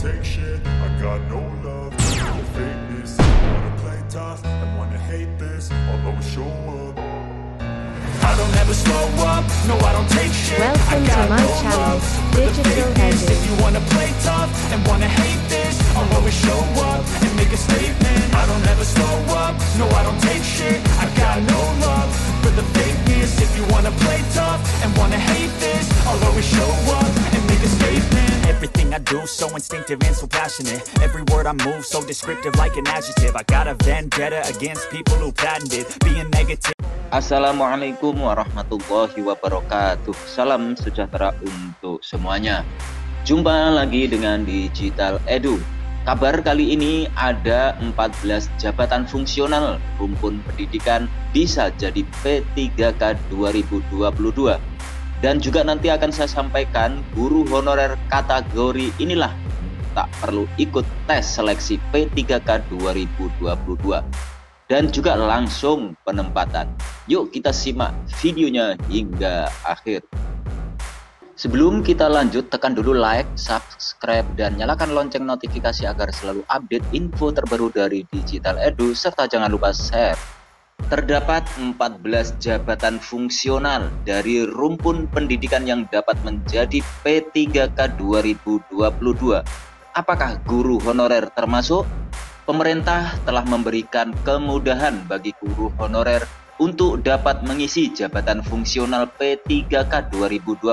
take shit, I got no love for fakeness. I wanna play tough and wanna hate this, I'll always show up. I don't ever slow up, no I don't take shit. Welcome to my channel, Digital Edu. If you wanna play tough and wanna hate this, I'll always show up and make a statement. I don't ever slow up, no I don't take shit. I got no love for the fakeness. If you wanna play tough and wanna hate this, I'll always show up and make a statement. Everything I do so instinctive and so passionate. Every word I move so descriptive like an adjective. I got a vendetta against people who patented being negative. Assalamualaikum warahmatullahi wabarakatuh. Salam sejahtera untuk semuanya. Jumpa lagi dengan Digital Edu. Kabar kali ini ada 14 jabatan fungsional rumpun pendidikan bisa jadi P3K 2022. Dan juga nanti akan saya sampaikan guru honorer kategori inilah tak perlu ikut tes seleksi P3K 2022. Dan juga langsung penempatan. Yuk kita simak videonya hingga akhir. Sebelum kita lanjut, tekan dulu like, subscribe, dan nyalakan lonceng notifikasi agar selalu update info terbaru dari Digital Edu, serta jangan lupa share. Terdapat 14 jabatan fungsional dari rumpun pendidikan yang dapat menjadi P3K 2022. Apakah guru honorer termasuk? Pemerintah telah memberikan kemudahan bagi guru honorer untuk dapat mengisi jabatan fungsional P3K 2022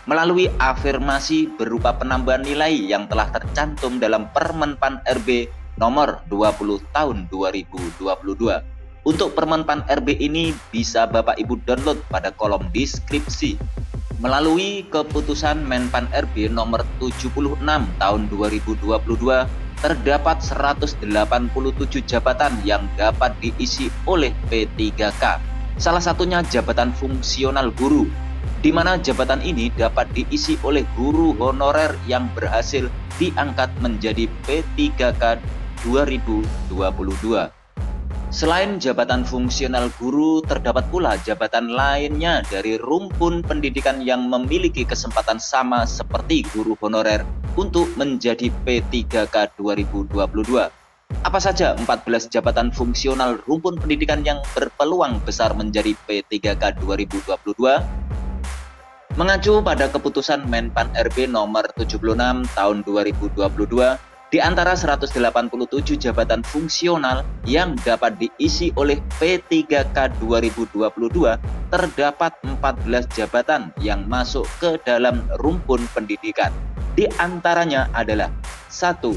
melalui afirmasi berupa penambahan nilai yang telah tercantum dalam Permenpan RB nomor 20 tahun 2022. Untuk Permenpan RB ini bisa Bapak Ibu download pada kolom deskripsi. Melalui keputusan Menpan RB nomor 76 tahun 2022, terdapat 187 jabatan yang dapat diisi oleh P3K. Salah satunya jabatan fungsional guru, di mana jabatan ini dapat diisi oleh guru honorer yang berhasil diangkat menjadi P3K 2022. Selain jabatan fungsional guru, terdapat pula jabatan lainnya dari rumpun pendidikan yang memiliki kesempatan sama seperti guru honorer untuk menjadi P3K 2022. Apa saja 14 jabatan fungsional rumpun pendidikan yang berpeluang besar menjadi P3K 2022? Mengacu pada keputusan Menpan RB nomor 76 tahun 2022, di antara 187 jabatan fungsional yang dapat diisi oleh P3K 2022, terdapat 14 jabatan yang masuk ke dalam rumpun pendidikan. Di antaranya adalah 1.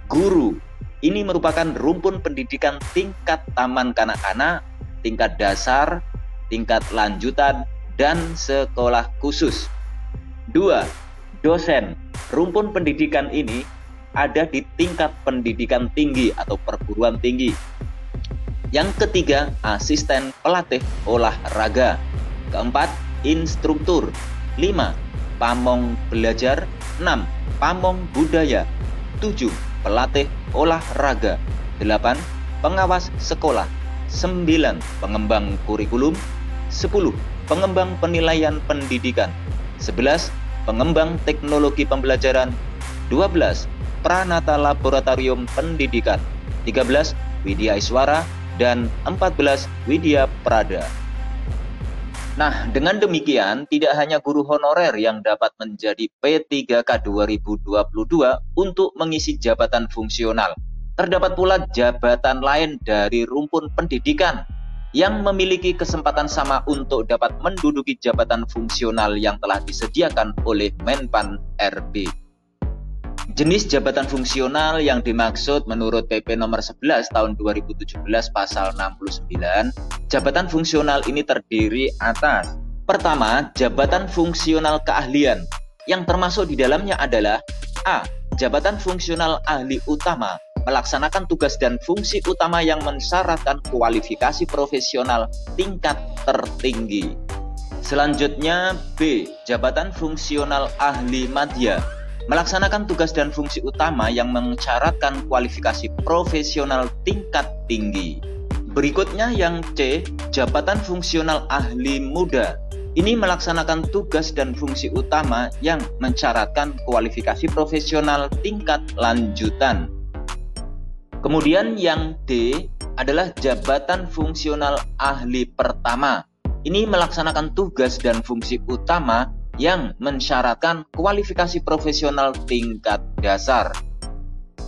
Guru. Ini merupakan rumpun pendidikan tingkat taman kanak-kanak, tingkat dasar, tingkat lanjutan, dan sekolah khusus. 2. Dosen. Rumpun pendidikan ini ada di tingkat pendidikan tinggi atau perguruan tinggi. Yang ketiga, asisten pelatih olahraga. Keempat, instruktur. 5. Pamong belajar. 6. Pamong budaya. 7. Pelatih olahraga. 8. Pengawas sekolah. 9. Pengembang kurikulum. 10. Pengembang penilaian pendidikan. 11. Pengembang teknologi pembelajaran. 12. Pranata laboratorium pendidikan. 13. Widya Iswara. Dan 14. Widya Prada. Nah, dengan demikian tidak hanya guru honorer yang dapat menjadi P3K 2022 untuk mengisi jabatan fungsional. Terdapat pula jabatan lain dari rumpun pendidikan yang memiliki kesempatan sama untuk dapat menduduki jabatan fungsional yang telah disediakan oleh Menpan RB. Jenis jabatan fungsional yang dimaksud menurut PP nomor 11 tahun 2017 pasal 69, jabatan fungsional ini terdiri atas: pertama, jabatan fungsional keahlian, yang termasuk di dalamnya adalah A. Jabatan fungsional ahli utama, melaksanakan tugas dan fungsi utama yang mensyaratkan kualifikasi profesional tingkat tertinggi. Selanjutnya B. Jabatan fungsional ahli madya, melaksanakan tugas dan fungsi utama yang mensyaratkan kualifikasi profesional tingkat tinggi. Berikutnya yang C, jabatan fungsional ahli muda, ini melaksanakan tugas dan fungsi utama yang mensyaratkan kualifikasi profesional tingkat lanjutan. Kemudian yang D adalah jabatan fungsional ahli pertama. Ini melaksanakan tugas dan fungsi utama yang mensyaratkan kualifikasi profesional tingkat dasar.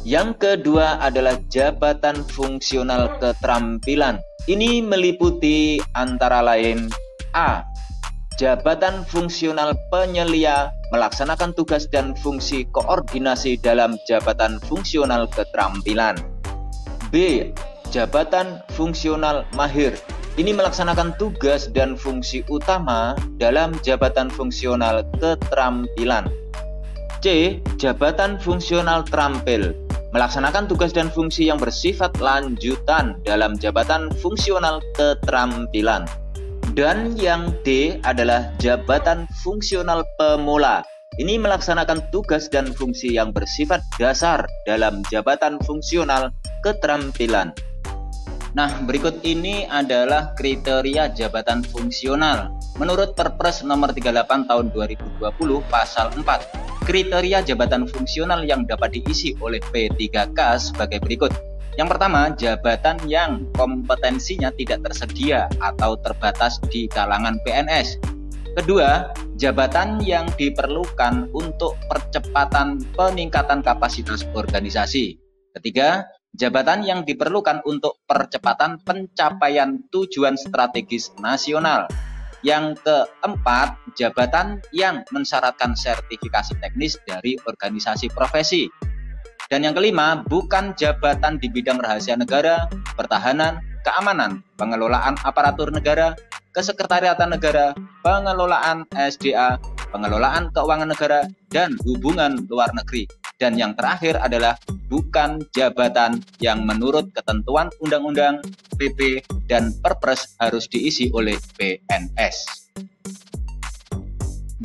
Yang kedua adalah jabatan fungsional keterampilan. Ini meliputi antara lain A. Jabatan fungsional penyelia melaksanakan tugas dan fungsi koordinasi dalam jabatan fungsional keterampilan. B. Jabatan fungsional mahir. Ini melaksanakan tugas dan fungsi utama dalam jabatan fungsional keterampilan. C. Jabatan fungsional terampil melaksanakan tugas dan fungsi yang bersifat lanjutan dalam jabatan fungsional keterampilan. Dan yang D adalah jabatan fungsional pemula. Ini melaksanakan tugas dan fungsi yang bersifat dasar dalam jabatan fungsional keterampilan. Nah, berikut ini adalah kriteria jabatan fungsional. Menurut Perpres nomor 38 tahun 2020 pasal 4, kriteria jabatan fungsional yang dapat diisi oleh P3K sebagai berikut. Yang pertama, jabatan yang kompetensinya tidak tersedia atau terbatas di kalangan PNS. Kedua, jabatan yang diperlukan untuk percepatan peningkatan kapasitas organisasi. Ketiga, jabatan yang diperlukan untuk percepatan pencapaian tujuan strategis nasional. Yang keempat, jabatan yang mensyaratkan sertifikasi teknis dari organisasi profesi. Dan yang kelima, bukan jabatan di bidang rahasia negara, pertahanan, keamanan, pengelolaan aparatur negara, kesekretariatan negara, pengelolaan SDA, pengelolaan keuangan negara, dan hubungan luar negeri. Dan yang terakhir adalah bukan jabatan yang menurut ketentuan undang-undang, PP, dan Perpres harus diisi oleh PNS.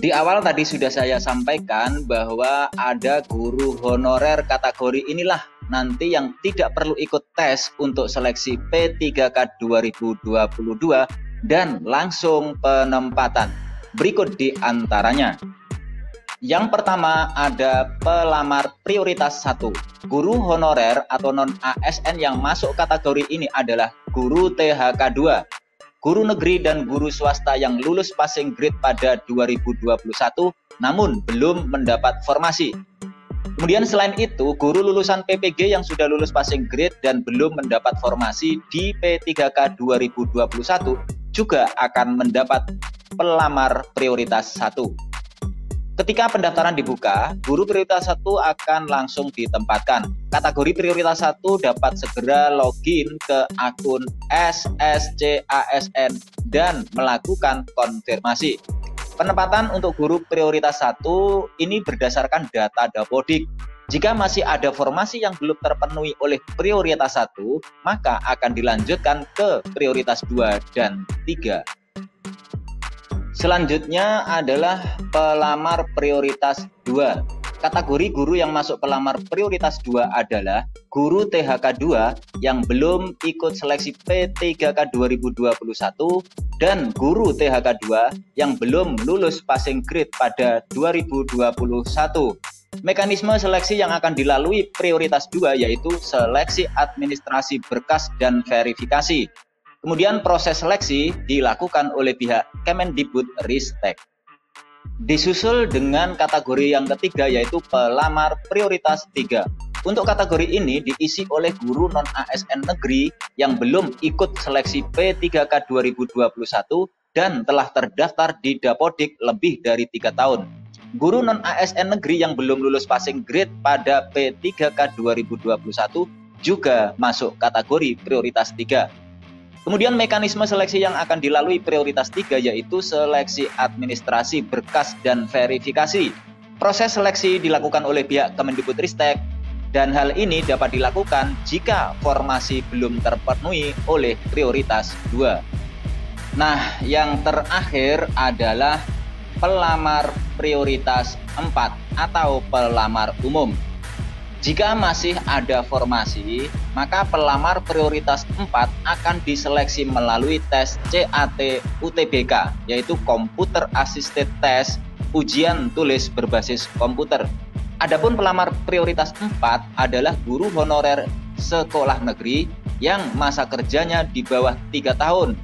Di awal tadi sudah saya sampaikan bahwa ada guru honorer kategori inilah nanti yang tidak perlu ikut tes untuk seleksi P3K 2022 dan langsung penempatan. Berikut di antaranya. Yang pertama ada pelamar prioritas 1. Guru honorer atau non-ASN yang masuk kategori ini adalah guru THK 2. Guru negeri dan guru swasta yang lulus passing grade pada 2021 namun belum mendapat formasi. Kemudian selain itu, guru lulusan PPG yang sudah lulus passing grade dan belum mendapat formasi di P3K 2021 juga akan mendapat pelamar prioritas 1. Ketika pendaftaran dibuka, guru prioritas 1 akan langsung ditempatkan. Kategori prioritas 1 dapat segera login ke akun SSCASN dan melakukan konfirmasi. Penempatan untuk guru prioritas 1 ini berdasarkan data Dapodik. Jika masih ada formasi yang belum terpenuhi oleh prioritas 1, maka akan dilanjutkan ke prioritas 2 dan 3. Selanjutnya adalah pelamar prioritas 2. Kategori guru yang masuk pelamar prioritas 2 adalah guru THK 2 yang belum ikut seleksi P3K 2021 dan guru THK 2 yang belum lulus passing grade pada 2021. Mekanisme seleksi yang akan dilalui prioritas 2 yaitu seleksi administrasi berkas dan verifikasi. Kemudian proses seleksi dilakukan oleh pihak Kemendikbudristek. Disusul dengan kategori yang ketiga yaitu pelamar prioritas 3. Untuk kategori ini diisi oleh guru non-ASN negeri yang belum ikut seleksi P3K 2021 dan telah terdaftar di Dapodik lebih dari 3 tahun. Guru non-ASN negeri yang belum lulus passing grade pada P3K 2021 juga masuk kategori prioritas 3. Kemudian mekanisme seleksi yang akan dilalui prioritas 3 yaitu seleksi administrasi berkas dan verifikasi. Proses seleksi dilakukan oleh pihak Kemendikbudristek dan hal ini dapat dilakukan jika formasi belum terpenuhi oleh prioritas 2. Nah, yang terakhir adalah pelamar prioritas 4 atau pelamar umum. Jika masih ada formasi, maka pelamar prioritas 4 akan diseleksi melalui tes CAT UTBK, yaitu Computer Assisted Test, ujian tulis berbasis komputer. Adapun pelamar prioritas 4 adalah guru honorer sekolah negeri yang masa kerjanya di bawah 3 tahun,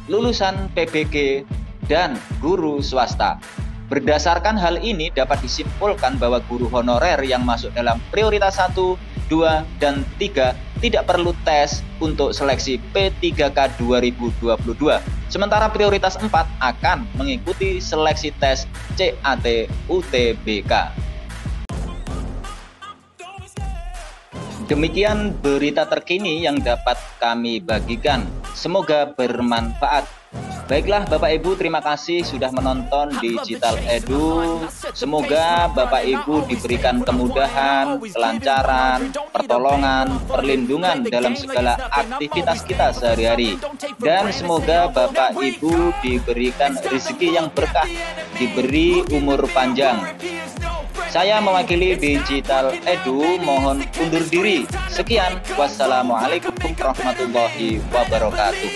lulusan PBG, dan guru swasta. Berdasarkan hal ini dapat disimpulkan bahwa guru honorer yang masuk dalam prioritas 1, 2, dan 3 tidak perlu tes untuk seleksi P3K 2022. Sementara prioritas 4 akan mengikuti seleksi tes CAT UTBK. Demikian berita terkini yang dapat kami bagikan. Semoga bermanfaat. Baiklah Bapak Ibu, terima kasih sudah menonton Digital Edu. Semoga Bapak Ibu diberikan kemudahan, kelancaran, pertolongan, perlindungan dalam segala aktivitas kita sehari-hari. Dan semoga Bapak Ibu diberikan rezeki yang berkah, diberi umur panjang. Saya mewakili Digital Edu mohon undur diri. Sekian, wassalamualaikum warahmatullahi wabarakatuh.